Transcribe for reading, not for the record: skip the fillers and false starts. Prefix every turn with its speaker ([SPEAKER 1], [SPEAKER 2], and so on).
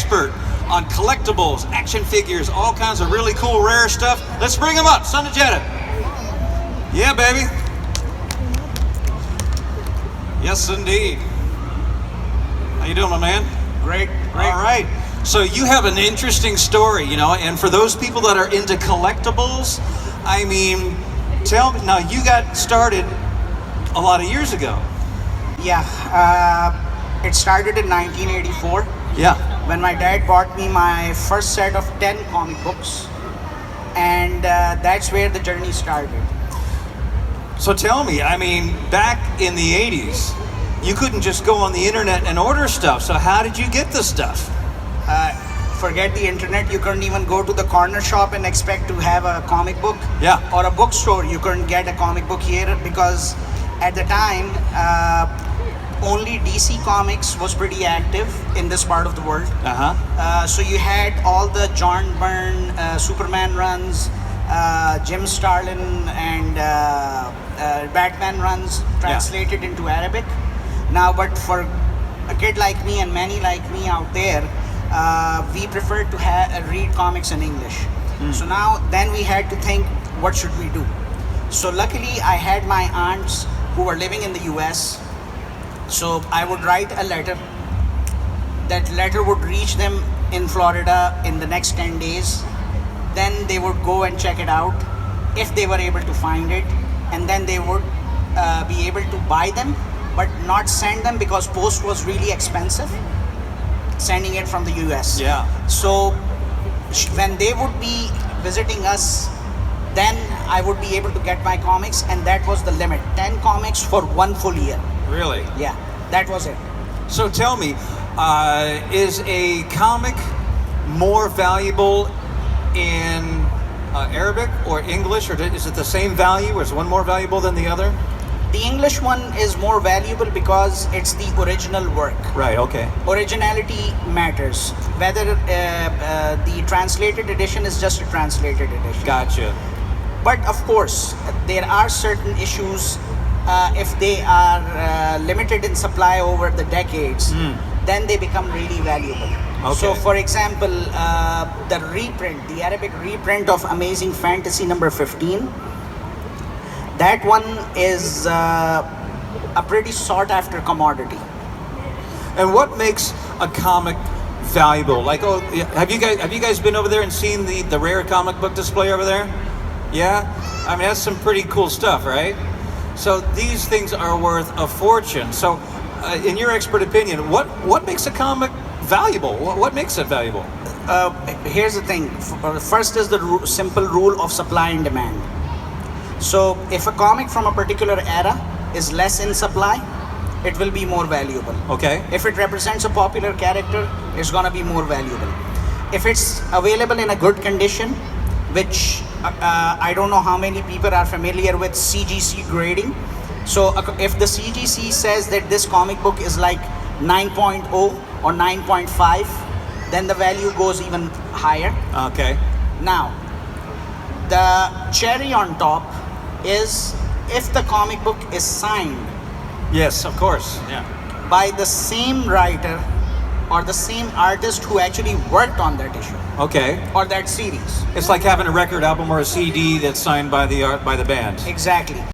[SPEAKER 1] expert on collectibles, action figures, all kinds of really cool, rare stuff. Let's bring him up, son of Jeddah. Yeah, baby. Yes, indeed. How you doing, my man?
[SPEAKER 2] Great.
[SPEAKER 1] All right. So you have an interesting story, you know, and for those people that are into collectibles, I mean, tell me, now you got started a lot of years ago.
[SPEAKER 2] Yeah, it started in 1984
[SPEAKER 1] Yeah.
[SPEAKER 2] when my dad bought me my first set of 10 comic books, and that's where the journey started.
[SPEAKER 1] So tell me, I mean, back in the 80s, you couldn't just go on the internet and order stuff. So how did you get this stuff?
[SPEAKER 2] Forget the internet, you couldn't even go to the corner shop and expect to have a comic book.
[SPEAKER 1] Yeah.
[SPEAKER 2] Or a bookstore, you couldn't get a comic book here because at the time, only DC Comics was pretty active in this part of the world. So you had all the John Byrne Superman runs, Jim Starlin and Batman runs translated into Arabic. Now, but for a kid like me and many like me out there, we prefer to read comics in English. So then we had to think, what should we do? So luckily I had my aunts who were living in the US. So I would write a letter. That letter would reach them in Florida in the next 10 days. Then they would go and check it out if they were able to find it. And then they would be able to buy them, but not send them because post was really expensive, sending it from the US.
[SPEAKER 1] Yeah.
[SPEAKER 2] So when they would be visiting us, then I would be able to get my comics, and that was the limit. 10 comics for 1 full year.
[SPEAKER 1] Really?
[SPEAKER 2] Yeah, that was it.
[SPEAKER 1] So tell me, is a comic more valuable in Arabic or English, or is it the same value, or is one more valuable than the other?
[SPEAKER 2] The English one is more valuable because it's the original work.
[SPEAKER 1] Right, okay.
[SPEAKER 2] Originality matters. Whether the translated edition is just a translated edition.
[SPEAKER 1] Gotcha.
[SPEAKER 2] But of course, there are certain issues. If they are limited in supply over the decades, then they become really valuable.
[SPEAKER 1] Okay.
[SPEAKER 2] So for example, the reprint, the Arabic reprint of Amazing Fantasy number 15, that one is a pretty sought after commodity.
[SPEAKER 1] And what makes a comic valuable? Like, oh, have you guys been over there and seen the rare comic book display over there? Yeah? I mean, that's some pretty cool stuff, right? So these things are worth a fortune. So in your expert opinion, what makes a comic valuable? What makes it valuable?
[SPEAKER 2] Here's the thing. First is the simple rule of supply and demand. So if a comic from a particular era is less in supply, it will be more valuable.
[SPEAKER 1] Okay.
[SPEAKER 2] If it represents a popular character, it's gonna be more valuable. If it's available in a good condition, which I don't know how many people are familiar with CGC grading. So if the CGC says that this comic book is like 9.0 or 9.5, then the value goes even higher.
[SPEAKER 1] Okay.
[SPEAKER 2] Now, the cherry on top is if the comic book is signed.
[SPEAKER 1] Yes, of course. Yeah.
[SPEAKER 2] By the same writer or the same artist who actually worked on that issue.
[SPEAKER 1] Okay.
[SPEAKER 2] Or that series.
[SPEAKER 1] It's like having a record album or a CD that's signed by the band.
[SPEAKER 2] Exactly.